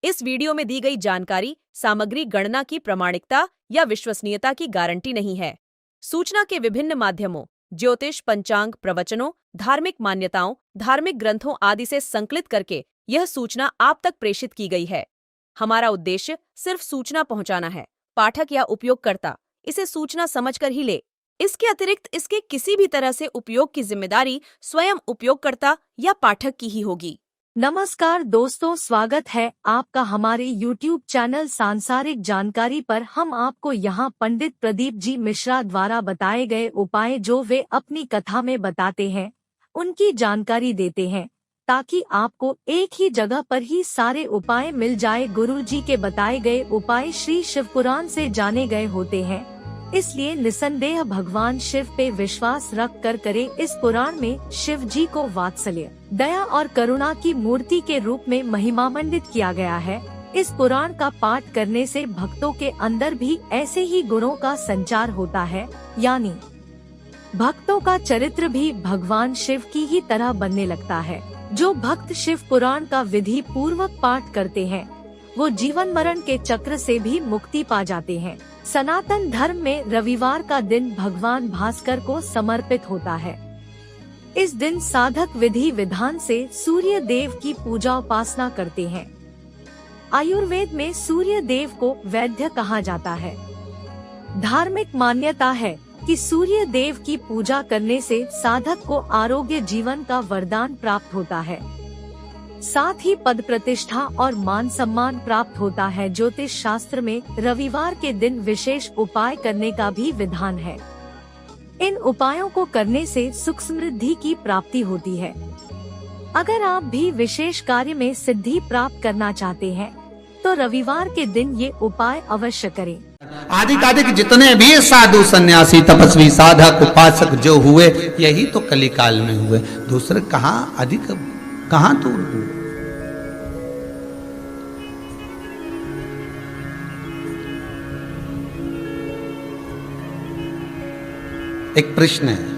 इस वीडियो में दी गई जानकारी सामग्री गणना की प्रामाणिकता या विश्वसनीयता की गारंटी नहीं है। सूचना के विभिन्न माध्यमों, ज्योतिष, पंचांग, प्रवचनों, धार्मिक मान्यताओं, धार्मिक ग्रंथों आदि से संकलित करके यह सूचना आप तक प्रेषित की गई है। हमारा उद्देश्य सिर्फ सूचना पहुंचाना है। पाठक या उपयोगकर्ता इसे सूचना समझकर ही ले। इसके अतिरिक्त इसके किसी भी तरह से उपयोग की जिम्मेदारी स्वयं उपयोगकर्ता या पाठक की ही होगी। नमस्कार दोस्तों, स्वागत है आपका हमारे YouTube चैनल सांसारिक जानकारी पर। हम आपको यहाँ पंडित प्रदीप जी मिश्रा द्वारा बताए गए उपाय जो वे अपनी कथा में बताते हैं, उनकी जानकारी देते हैं, ताकि आपको एक ही जगह पर ही सारे उपाय मिल जाए। गुरु जी के बताए गए उपाय श्री शिव पुराण से जाने गए होते हैं, इसलिए निसंदेह भगवान शिव पे विश्वास रख कर करे। इस पुराण में शिव जी को वात्सल्य, दया और करुणा की मूर्ति के रूप में महिमामंडित किया गया है। इस पुराण का पाठ करने से भक्तों के अंदर भी ऐसे ही गुणों का संचार होता है, यानी भक्तों का चरित्र भी भगवान शिव की ही तरह बनने लगता है। जो भक्त शिव पुराण का विधि पूर्वक पाठ करते हैं, वो जीवन मरण के चक्र से भी मुक्ति पा जाते हैं। सनातन धर्म में रविवार का दिन भगवान भास्कर को समर्पित होता है। इस दिन साधक विधि विधान से सूर्य देव की पूजा उपासना करते हैं। आयुर्वेद में सूर्य देव को वैद्य कहा जाता है। धार्मिक मान्यता है कि सूर्य देव की पूजा करने से साधक को आरोग्य जीवन का वरदान प्राप्त होता है, साथ ही पद प्रतिष्ठा और मान सम्मान प्राप्त होता है। ज्योतिष शास्त्र में रविवार के दिन विशेष उपाय करने का भी विधान है। इन उपायों को करने से सुख समृद्धि की प्राप्ति होती है। अगर आप भी विशेष कार्य में सिद्धि प्राप्त करना चाहते हैं, तो रविवार के दिन ये उपाय अवश्य करें। आदिकादिक जितने भी साधु सन्यासी तपस्वी साधक उपासक जो हुए, यही तो कलिकाल में हुए। दूसरे कहाँ अधिक, कहाँ दूर हुए। एक प्रश्न है,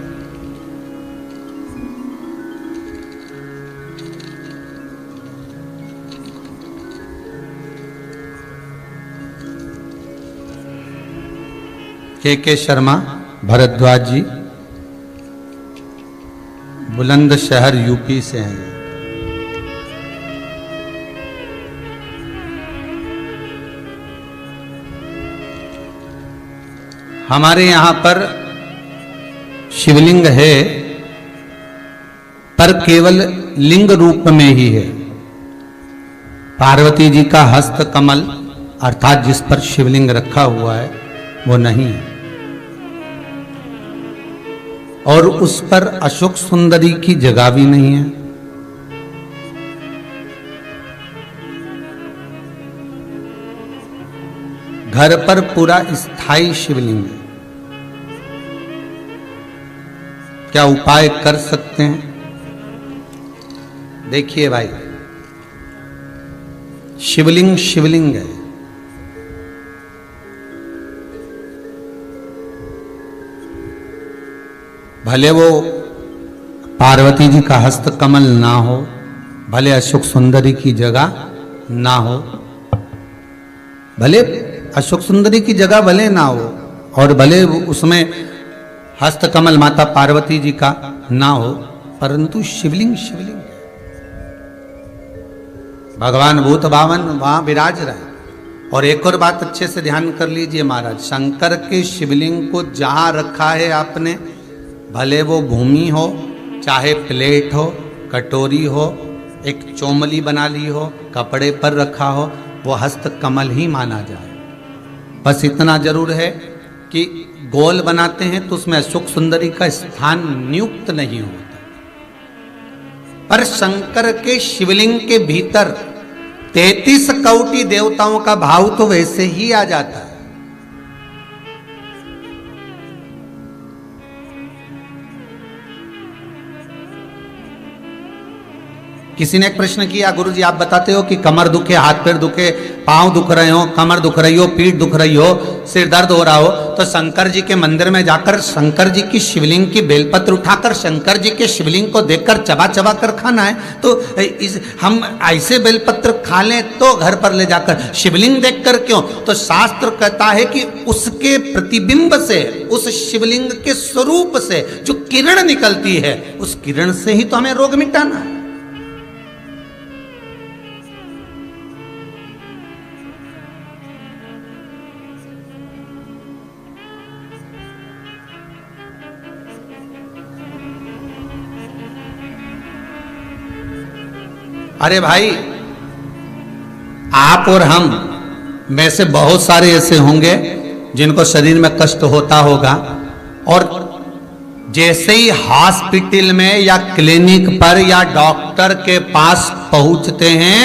के शर्मा भरद्वाज जी बुलंदशहर यूपी से हैं। हमारे यहाँ पर शिवलिंग है, पर केवल लिंग रूप में ही है। पार्वती जी का हस्त कमल अर्थात जिस पर शिवलिंग रखा हुआ है वो नहीं है, और उस पर अशोक सुंदरी की जगह भी नहीं है। घर पर पूरा स्थायी शिवलिंग है। क्या उपाय कर सकते हैं? देखिए भाई, शिवलिंग शिवलिंग है। भले वो पार्वती जी का हस्त कमल ना हो, भले अशोक सुंदरी की जगह ना हो, भले अशोक सुंदरी की जगह भले ना हो, और भले उसमें हस्त कमल माता पार्वती जी का ना हो, परंतु शिवलिंग शिवलिंग है। भगवान भूत भावन वहां विराज रहे हैं। और एक और बात अच्छे से ध्यान कर लीजिए महाराज, शंकर के शिवलिंग को जहां रखा है आपने, भले वो भूमि हो, चाहे प्लेट हो, कटोरी हो, एक चोमली बना ली हो, कपड़े पर रखा हो, वो हस्त कमल ही माना जाए। बस इतना जरूर है कि गोल बनाते हैं तो उसमें अशोक सुंदरी का स्थान नियुक्त नहीं होता, पर शंकर के शिवलिंग के भीतर 33 कोटि देवताओं का भाव तो वैसे ही आ जाता है। किसी ने एक प्रश्न किया, गुरुजी आप बताते हो कि कमर दुखे, हाथ पैर दुखे, पांव दुख रहे हो, कमर दुख रही हो, पीठ दुख रही हो, सिर दर्द हो रहा हो, तो शंकर जी के मंदिर में जाकर शंकर जी की शिवलिंग की बेलपत्र उठाकर शंकर जी के शिवलिंग को देखकर चबा चबा कर खाना है। तो हम ऐसे बेलपत्र खा लें तो घर पर ले जाकर शिवलिंग देखकर क्यों? तो शास्त्र कहता है कि उसके प्रतिबिंब से, उस शिवलिंग के स्वरूप से जो किरण निकलती है, उस किरण से ही तो हमें रोग मिटाना है। अरे भाई, आप और हम में से बहुत सारे ऐसे होंगे जिनको शरीर में कष्ट होता होगा, और जैसे ही हॉस्पिटल में या क्लिनिक पर या डॉक्टर के पास पहुंचते हैं,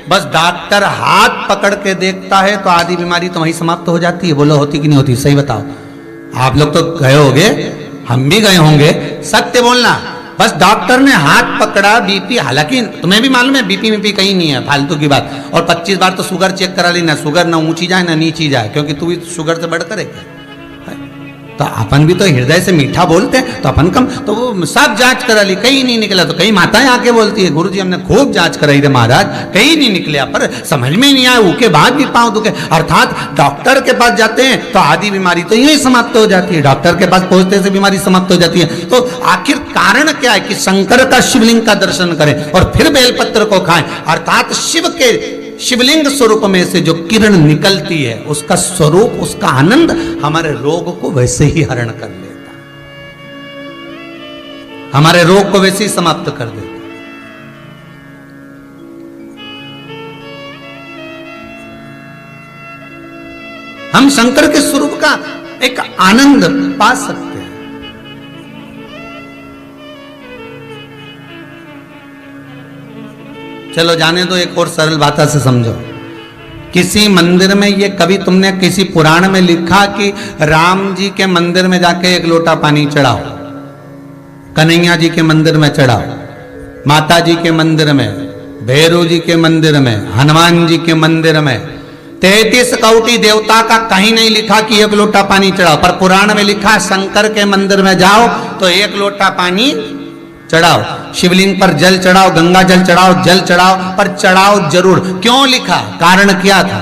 बस डॉक्टर हाथ पकड़ के देखता है तो आधी बीमारी तो वहीं समाप्त हो जाती है। बोलो होती कि नहीं होती? सही बताओ। आप लोग तो गए होंगे, हम भी गए होंगे, सत्य बोलना। बस डॉक्टर ने हाथ पकड़ा, बीपी, हालांकि तुम्हें भी मालूम है बीपी कहीं नहीं है, फालतू की बात। और 25 बार तो शुगर चेक करा ली, ना शुगर ना ऊंची जाए ना नीची जाए, क्योंकि तू भी शुगर से बढ़कर है क्या? तो अपन भी तो हृदय से मीठा बोलते हैं, तो अपन कम, तो वो सब जांच करा ली, कहीं नहीं निकला। तो कई माताएं आके बोलती है, गुरुजी हमने खूब जांच कराई रे महाराज, कहीं नहीं निकले, पर समझ में नहीं आया, उसके बाद भी पांव दुखे। अर्थात डॉक्टर के पास जाते हैं तो आधी बीमारी तो यही समाप्त हो जाती है, डॉक्टर के पास पहुंचते से बीमारी समाप्त हो जाती है। तो आखिर कारण क्या है कि शंकर का शिवलिंग का दर्शन करें और फिर बेलपत्र को खाएं। अर्थात शिव के शिवलिंग स्वरूप में से जो किरण निकलती है, उसका स्वरूप, उसका आनंद हमारे रोग को वैसे ही हरण कर लेता, हमारे रोग को वैसे ही समाप्त कर देता। हम शंकर के स्वरूप का एक आनंद पा सकते हैं। चलो जाने दो, एक और सरल भाषा से समझो। किसी मंदिर में, ये कभी तुमने किसी पुराण में लिखा कि राम जी के मंदिर में जाके एक लोटा पानी चढ़ाओ, कन्हैया जी के मंदिर में चढ़ाओ, माता जी के मंदिर में, भैरव जी के मंदिर में, हनुमान जी के मंदिर में, 33 कोटि देवता का कहीं नहीं लिखा कि एक लोटा पानी चढ़ाओ। पर पुराण में लिखा शंकर के मंदिर में जाओ तो एक लोटा पानी चढ़ाओ, शिवलिंग पर जल चढ़ाओ, गंगा जल चढ़ाओ, जल चढ़ाओ, पर चढ़ाओ जरूर। क्यों लिखा? कारण क्या था?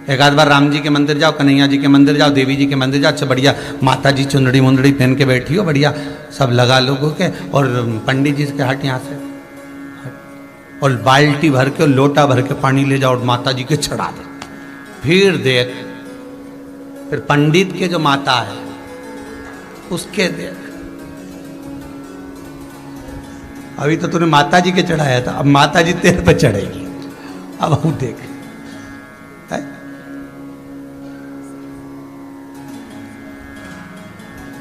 एक आध बार राम जी के मंदिर जाओ, कन्हैया जी के मंदिर जाओ, देवी जी के मंदिर जाओ, अच्छा बढ़िया माता जी चुंदड़ी मुंदड़ी पहन के बैठी हो, बढ़िया सब लगा लोगों के, और पंडित जी के हट, यहां से और बाल्टी भर के, लोटा भर के पानी ले जाओ और माता जी के चढ़ा दे। फिर देख, फिर पंडित के जो माता है उसके देख, अभी तो तूने माता जी के चढ़ाया था, अब माता जी तेरे पे चढ़ेगी, अब हम देख। है?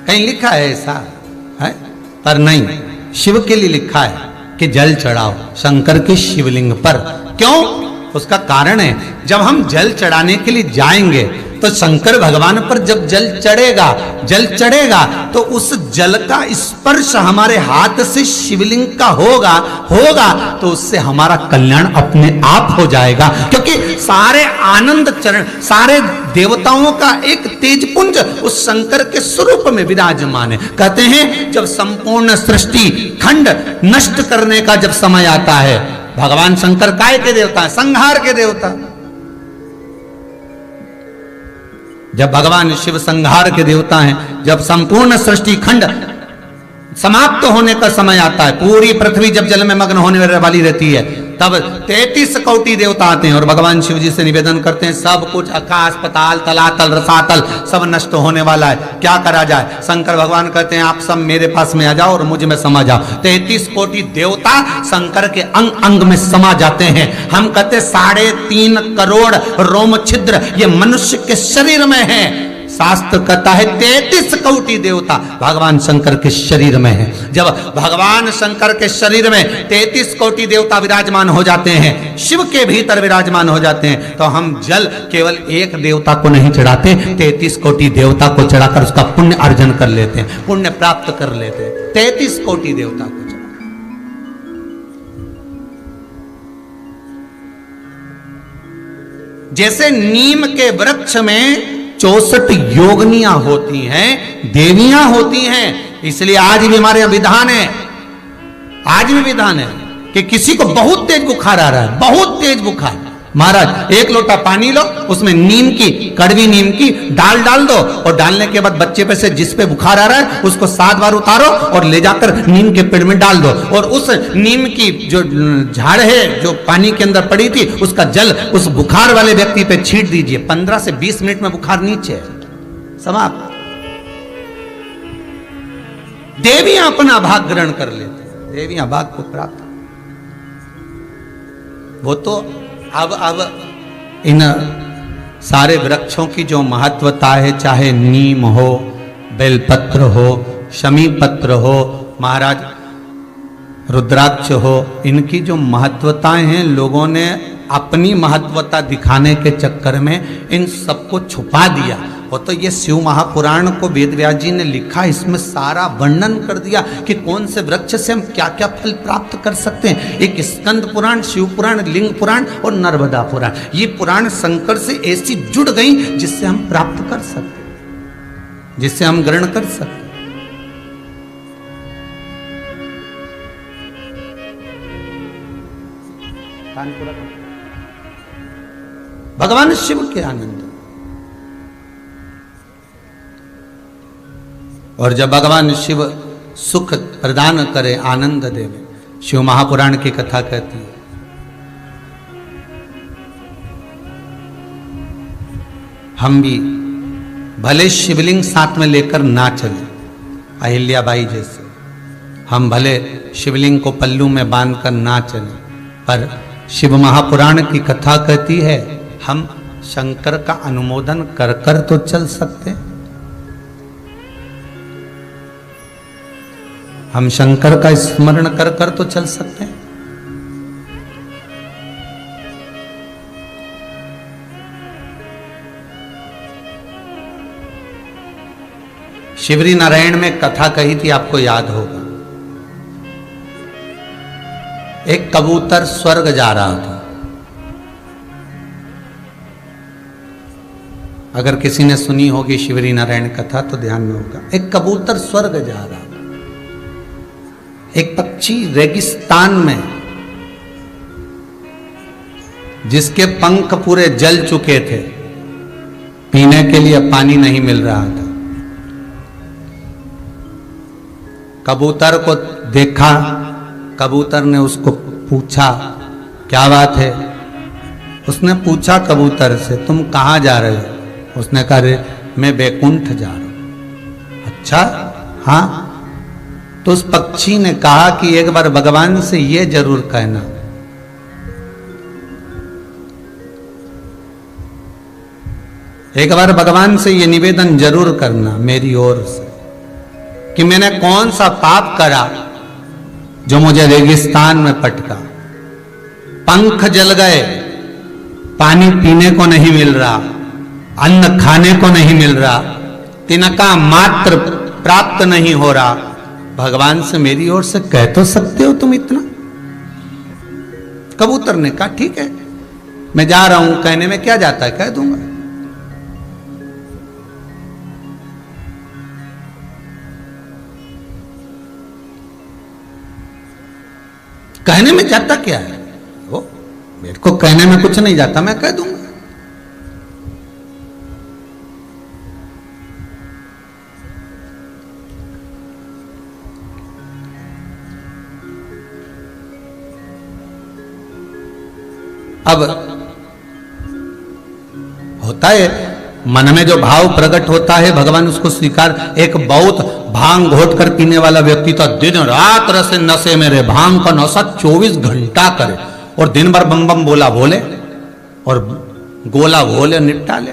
कहीं लिखा है ऐसा है? पर नहीं, शिव के लिए लिखा है कि जल चढ़ाओ शंकर के शिवलिंग पर। क्यों? उसका कारण है, जब हम जल चढ़ाने के लिए जाएंगे तो शंकर भगवान पर जब जल चढ़ेगा तो उस जल का स्पर्श हमारे हाथ से शिवलिंग का होगा तो उससे हमारा कल्याण अपने आप हो जाएगा। क्योंकि सारे आनंद चरण, सारे देवताओं का एक तेजपुंज उस शंकर के स्वरूप में विराजमान है। कहते हैं जब संपूर्ण सृष्टि खंड नष्ट करने का जब समय आता है, भगवान शंकर काय के देवता है? संहार के देवता। जब भगवान शिव संहार के देवता हैं, जब संपूर्ण सृष्टि खंड समाप्त होने का समय आता है, पूरी पृथ्वी जब जल में मग्न होने वाली रहती है, तब 33 कोटि देवता आते हैं और भगवान शिव जी से निवेदन करते हैं, सब कुछ आकाश पताल तलातल रसातल सब नष्ट होने वाला है, क्या करा जाए? शंकर भगवान कहते हैं आप सब मेरे पास में आ जाओ और मुझ में समा जाओ। 33 कोटि देवता शंकर के अंग अंग में समा जाते हैं। हम कहते 3.5 करोड़ रोम छिद्र ये मनुष्य के शरीर में है। शास्त्र कहता है 33 कोटि देवता भगवान शंकर के शरीर में है। जब भगवान शंकर के शरीर में 33 कोटि देवता विराजमान हो जाते हैं, शिव के भीतर विराजमान हो जाते हैं, तो हम जल केवल एक देवता को नहीं चढ़ाते, 33 कोटि देवता को चढ़ाकर उसका पुण्य अर्जन कर लेते हैं, पुण्य प्राप्त कर लेते हैं। 33 कोटि देवता को चढ़ा। जैसे नीम के वृक्ष में 64 योगनियां होती हैं, देवियां होती हैं, इसलिए आज भी हमारे यहां विधान है, आज भी विधान है कि किसी को बहुत तेज बुखार आ रहा है, बहुत तेज बुखार, महाराज 1 लोटा पानी लो, उसमें नीम की, कड़वी नीम की डाल दो, और डालने के बाद बच्चे पे से जिस पे बुखार आ रहा है उसको 7 बार उतारो और ले जाकर नीम के पेड़ में डाल दो, और उस नीम की जो झाड़ है जो पानी के अंदर पड़ी थी उसका जल उस बुखार वाले व्यक्ति पे छींट दीजिए। 15 से 20 मिनट में बुखार नीचे है, समाप्त। देवियां अपना भाग ग्रहण कर लेते, देवियां भाग को प्राप्त, वो तो अब इन सारे वृक्षों की जो महत्वता है, चाहे नीम हो, बेलपत्र हो, शमी पत्र हो, महाराज रुद्राक्ष हो, इनकी जो महत्वताएं हैं लोगों ने अपनी महत्वता दिखाने के चक्कर में इन सबको छुपा दिया। वो तो ये शिव महापुराण को वेद व्यास जी ने लिखा, इसमें सारा वर्णन कर दिया कि कौन से वृक्ष से हम क्या क्या फल प्राप्त कर सकते हैं। एक स्कंद पुराण, शिव पुराण, लिंग पुराण और नर्मदा पुराण, ये पुराण शंकर से ऐसी जुड़ गई जिससे हम प्राप्त कर सकते, जिससे हम ग्रहण कर सकते। भगवान शिव के आनंद, और जब भगवान शिव सुख प्रदान करे, आनंद देवे, शिव महापुराण की कथा कहती है, हम भी भले शिवलिंग साथ में लेकर ना चले, अहिल्याबाई जैसे, हम भले शिवलिंग को पल्लू में बांधकर ना चले, पर शिव महापुराण की कथा कहती है हम शंकर का अनुमोदन कर कर तो चल सकते, हम शंकर का स्मरण कर कर तो चल सकते हैं। शिवरी नारायण में कथा कही थी, आपको याद होगा। एक कबूतर स्वर्ग जा रहा था, अगर किसी ने सुनी होगी शिवरी नारायण कथा तो ध्यान में होगा। एक कबूतर स्वर्ग जा रहा था, एक पक्षी रेगिस्तान में जिसके पंख पूरे जल चुके थे, पीने के लिए पानी नहीं मिल रहा था, कबूतर को देखा, कबूतर ने उसको पूछा क्या बात है। उसने पूछा कबूतर से तुम कहाँ जा रहे हो। उसने कहा रे मैं बैकुंठ जा रहा हूं। अच्छा हाँ, तो उस पक्षी ने कहा कि एक बार भगवान से ये जरूर कहना, एक बार भगवान से ये निवेदन जरूर करना मेरी ओर से कि मैंने कौन सा पाप करा जो मुझे रेगिस्तान में पटका, पंख जल गए, पानी पीने को नहीं मिल रहा, अन्न खाने को नहीं मिल रहा, तिनका मात्र प्राप्त नहीं हो रहा। भगवान से मेरी ओर से कह तो सकते हो तुम इतना। कबूतर ने कहा ठीक है मैं जा रहा हूं, कहने में क्या जाता है, कह दूंगा। कहने में जाता क्या है, वो मेरे को कहने में कुछ नहीं जाता, मैं कह दूंगा। अब होता है मन में जो भाव प्रकट होता है भगवान उसको स्वीकार। एक बहुत भांग घोट कर पीने वाला व्यक्ति तो दिन रात रस नशे में रहे, भांग का नशा 24 घंटा करे और दिन भर बम बम बोला बोले और गोला बोले निपटा ले,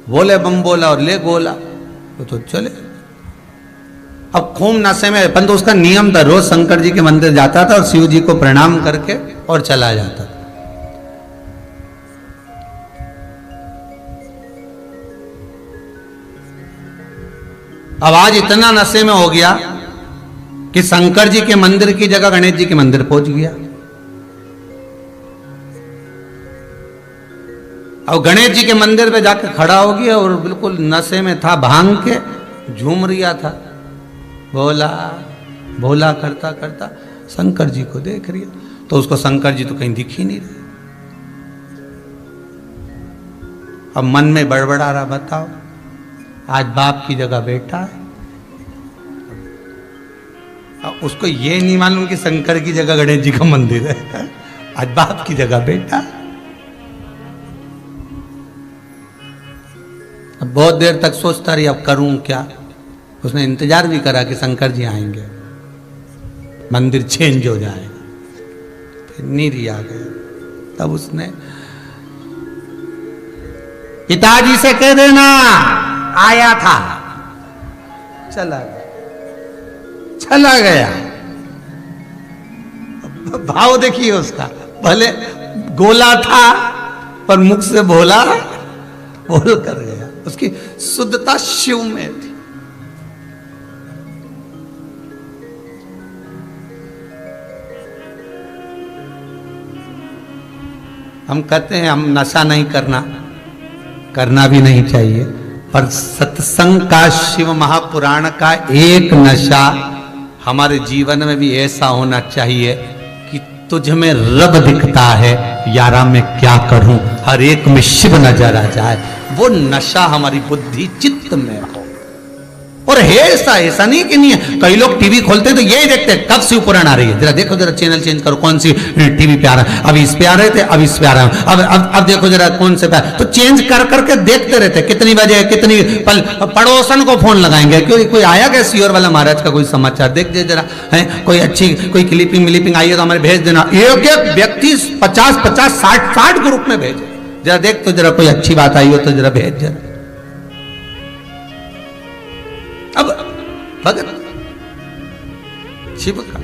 बोले बम बोला और ले गोला तो चले। अब खूब नशे में, अपन तो उसका नियम था, रोज शंकर जी के मंदिर जाता था और शिव जी को प्रणाम करके और चला जाता था। अब आज इतना नशे में हो गया कि शंकर जी के मंदिर की जगह गणेश जी के मंदिर पहुंच गया। और गणेश जी के मंदिर पे जाके खड़ा हो गया और बिल्कुल नशे में था, भांग के झूम रिया था, भोला भोला करता करता शंकर जी को देख रिया। तो उसको शंकर जी तो कहीं दिख ही नहीं रहे। अब मन में बड़बड़ा रहा, बताओ आज बाप की जगह बेटा है। अब उसको ये नहीं मालूम कि शंकर की जगह गणेश जी का मंदिर है, आज बाप की जगह बेटा। अब बहुत देर तक सोचता रही अब करूं क्या। उसने इंतजार भी करा कि शंकर जी आएंगे, मंदिर चेंज हो जाएगा। फिर नीरी आ गया। तब उसने पिताजी से कह देना आया था, चला गया। भाव देखिए उसका, भले गोला था पर मुख से बोला, बोल कर गया। उसकी शुद्धता शिव में थी। हम कहते हैं हम नशा नहीं करना, करना भी नहीं चाहिए, पर सत्संग का, शिव महापुराण का एक नशा हमारे जीवन में भी ऐसा होना चाहिए कि तुझ में रब दिखता है, यारा मैं क्या करूं, हर एक में शिव नजर आ जाए। वो नशा हमारी बुद्धि चित्त में हो। और है ऐसा नहीं कि नहीं है। कई लोग टीवी खोलते तो यही देखते हैं कब शिव पुराण आ रही है, जरा देखो, जरा चैनल चेंज करो, कौन सी टीवी पे आ रहा है, अब इस पे आ रहे थे, अब इस पे आ रहा है, अब देखो जरा कौन से पे, तो चेंज कर करके देखते रहते, कितनी बजे कितनी पल। पड़ोसन को फोन लगाएंगे, क्यों कोई आया क्या सियोर वाला महाराज का कोई समाचार देख दे जरा, है कोई अच्छी कोई क्लिपिंग आई है तो हमारे भेज देना। एक एक व्यक्ति 50 60 ग्रुप में भेजे, जरा देख तो जरा कोई अच्छी बात आई हो तो जरा भेज जरा। अब भगत शिव का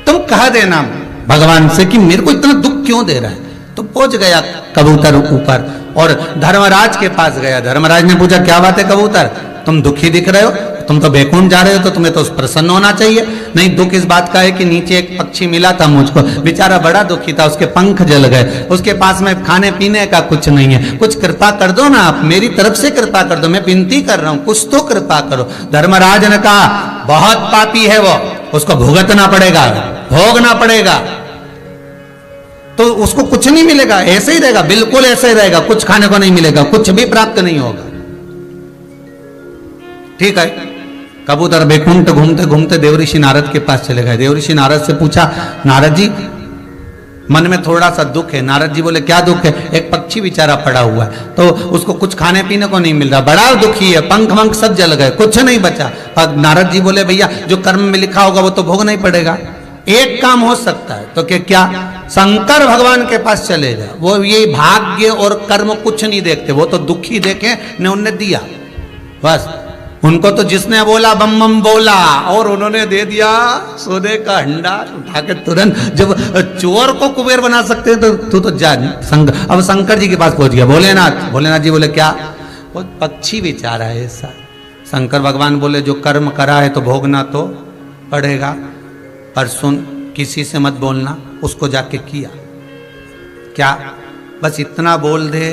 तुम कह देना भगवान से कि मेरे को इतना दुख क्यों दे रहा है। तो पहुंच गया कबूतर ऊपर और धर्मराज के पास गया। धर्मराज ने पूछा क्या बात है कबूतर, तुम दुखी दिख रहे हो, तुम तो बैकुंठ जा रहे हो, तो तुम्हें तो प्रसन्न होना चाहिए। नहीं, दुख इस बात का है कि नीचे एक पक्षी मिला था मुझको, बेचारा बड़ा दुखी था, उसके पंख जल गए, उसके पास में खाने पीने का कुछ नहीं है, कुछ कृपा कर दो ना आप, मेरी तरफ से कृपा कर दो, मैं विनती कर रहा हूं, कुछ तो कृपा करो। धर्मराज ने कहा बहुत पापी है वो, उसको भुगतना पड़ेगा, भोगना पड़ेगा। तो उसको कुछ नहीं मिलेगा, ऐसे ही रहेगा, बिल्कुल ऐसे ही रहेगा, कुछ खाने को नहीं मिलेगा, कुछ भी प्राप्त नहीं होगा। ठीक है, कबूतर बैकुंठ घूमते घूमते देवऋषि नारद के पास चले गए। देवऋषि नारद से पूछा, नारद जी मन में थोड़ा सा दुख है। नारद जी बोले क्या दुख है। एक पक्षी बेचारा पड़ा हुआ है, तो उसको कुछ खाने पीने को नहीं मिल रहा, बड़ा दुखी है, पंख वंख सब जल गए, कुछ नहीं बचा। अब नारद जी बोले भैया जो कर्म में लिखा होगा वो तो भोगना ही पड़ेगा। एक काम हो सकता है, तो क्या, शंकर भगवान के पास चले जाओ, वो ये भाग्य और कर्म कुछ नहीं देखते, वो तो दुखी देखे ने उनने दिया बस। उनको तो जिसने बोला बम बम बोला और उन्होंने दे दिया सोने का हंडा उठा के तुरंत। जब चोर को कुबेर बना सकते हैं तो तू तो जा। अब शंकर जी के पास पहुंच गया। भोलेनाथ जी बोले क्या, वो पक्षी बेचारा है ऐसा। शंकर भगवान बोले जो कर्म करा है तो भोगना तो पड़ेगा, पर सुन किसी से मत बोलना, उसको जाके किया क्या, बस इतना बोल दे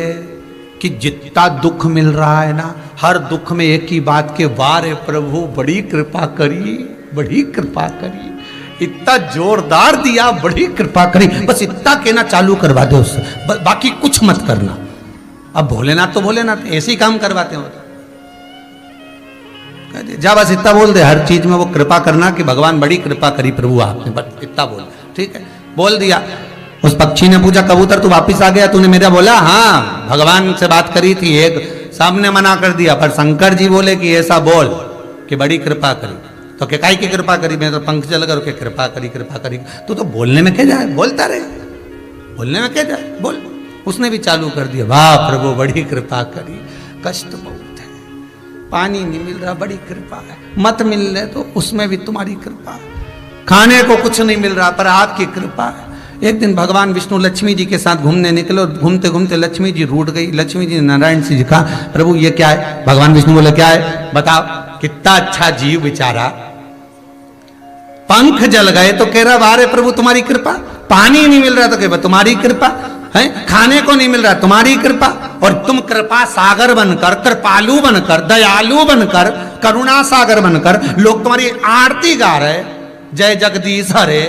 कि जितना दुख मिल रहा है ना, हर दुख में एक ही बात के, वारे प्रभु बड़ी कृपा करी, बड़ी कृपा करी, इतना जोरदार दिया, बड़ी कृपा करी, बस इतना कहना चालू करवा दो उससे, बाकी कुछ मत करना। अब भोलेनाथ तो भोलेनाथ ऐसे ही काम करवाते हैं। जा बस इतना बोल दे, हर चीज में वो कृपा करना कि भगवान बड़ी कृपा करी प्रभु आपने, बस इतना बोल। ठीक है, बोल दिया। उस पक्षी ने पूछा कबूतर तू वापिस आ गया, तूने मेरा बोला? हाँ, भगवान से बात करी थी, एक सामने मना कर दिया, पर शंकर जी बोले कि ऐसा बोल कि बड़ी कृपा करी। तो क्या काय की कृपा करी, मैं तो पंख जल कर के कृपा करी। तू तो बोलने में क्या जाए, बोलता रहे, बोलने में क्या जाए, बोल। उसने भी चालू कर दिया, वाह प्रभु बड़ी कृपा करी, कष्ट बहुत है, पानी नहीं मिल रहा, बड़ी कृपा है, मत मिल रहे तो उसमें भी तुम्हारी कृपा है, खाने को कुछ नहीं मिल रहा पर आपकी कृपा है। एक दिन भगवान विष्णु लक्ष्मी जी के साथ घूमने निकले और घूमते घूमते लक्ष्मी जी रूठ गई। लक्ष्मी जी ने नारायण जी कहा प्रभु ये क्या है? भगवान विष्णु बोले क्या है बताओ। कितना अच्छा जीव बेचारा, पंख जल गए तो कह रहा वारे प्रभु तुम्हारी कृपा, पानी नहीं मिल रहा तो कह तुम्हारी कृपा, है, खाने को नहीं मिल रहा, तुम्हारी कृपा। और तुम कृपा सागर बनकर, कृपालु बनकर, दयालु बनकर, करुणा सागर बनकर लोग तुम्हारी आरती गा रहे, जय जगदीश हरे,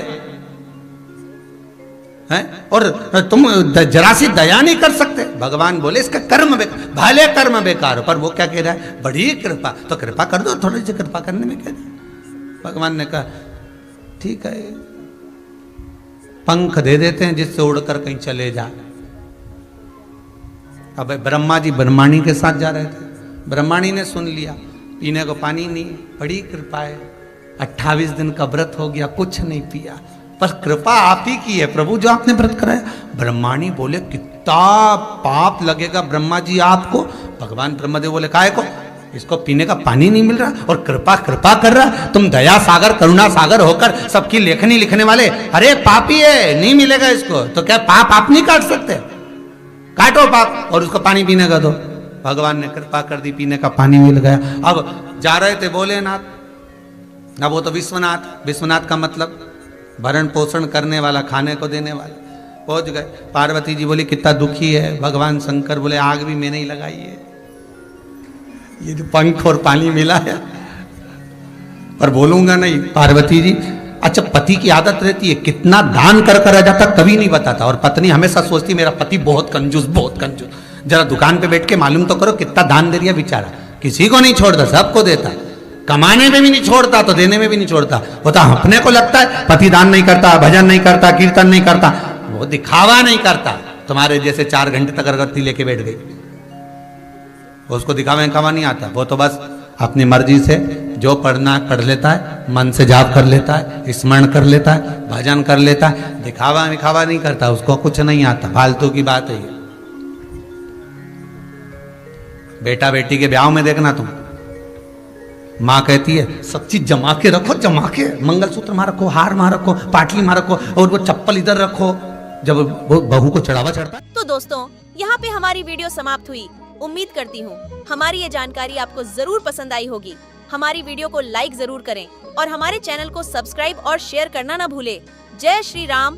है, और तुम जरा सी दया नहीं कर सकते। भगवान बोले इसका कर्म भले कर्म बेकार हो, पर वो क्या कह रहा है, बड़ी कृपा, तो कृपा कर दो, थोड़ी सी कृपा करने में क्या है। भगवान ने कहा ठीक है, पंख दे देते हैं जिससे उड़कर कहीं चले जा। अब ब्रह्मा जी ब्रह्माणी के साथ जा रहे थे, ब्रह्माणी ने सुन लिया, पीने को पानी नहीं, बड़ी कृपा है, 28 दिन का व्रत हो गया, कुछ नहीं पिया, पर कृपा आप ही की है प्रभु जो आपने व्रत कराया। ब्रह्माणी बोले कितना पाप लगेगा ब्रह्मा जी आपको। भगवान ब्रह्मदेव बोले काहे को, इसको पीने का पानी नहीं मिल रहा और कृपा कृपा कर रहा, तुम दया सागर करुणा सागर होकर सबकी लेखनी लिखने वाले, अरे पापी है नहीं मिलेगा इसको, तो क्या पाप आप नहीं काट सकते, काटो पाप और उसको पानी पीने का दो। भगवान ने कृपा कर दी, पीने का पानी मिल गया। अब जा रहे थे भोलेनाथ, अब वो तो विश्वनाथ, विश्वनाथ का मतलब भरण पोषण करने वाला, खाने को देने वाला। पहुंच गए, पार्वती जी बोली कितना दुखी है, भगवान शंकर बोले आग भी मैंने ही लगाई है, ये जो पंख और पानी मिला है, पर बोलूंगा नहीं। पार्वती जी, अच्छा पति की आदत रहती है कितना दान कर कर आ जाता कभी नहीं बताता, और पत्नी हमेशा सोचती मेरा पति बहुत कंजूस, बहुत कंजूस। जरा दुकान पे बैठ के मालूम तो करो कितना दान दे दिया बेचारा, किसी को नहीं छोड़ता, सबको देता, कमाने में भी नहीं छोड़ता तो देने में भी नहीं छोड़ता। वो तो अपने को लगता है पति दान नहीं करता, भजन नहीं करता, कीर्तन नहीं करता, वो दिखावा नहीं करता। तुम्हारे जैसे 4 घंटे तक अगरबत्ती लेके बैठ गई, उसको दिखावा दिखावा नहीं आता, वो तो बस अपनी मर्जी से जो पढ़ना पढ़ लेता है, मन से जाप कर लेता है, स्मरण कर लेता है, भजन कर लेता है, दिखावा दिखावा नहीं करता, उसको कुछ नहीं आता, फालतू की बात है ये। बेटा बेटी के ब्याह में देखना तुम, माँ कहती है सब चीज जमा के रखो, जमा के, मंगलसूत्र वहां रखो, हार वहां रखो, पाटली वहां रखो, और वो चप्पल इधर रखो, जब वो बहू को चढ़ावा चढ़ता है। तो दोस्तों, यहाँ पे हमारी वीडियो समाप्त हुई। उम्मीद करती हूँ हमारी ये जानकारी आपको जरूर पसंद आई होगी। हमारी वीडियो को लाइक जरूर करें और हमारे चैनल को सब्सक्राइब और शेयर करना ना भूले। जय श्री राम।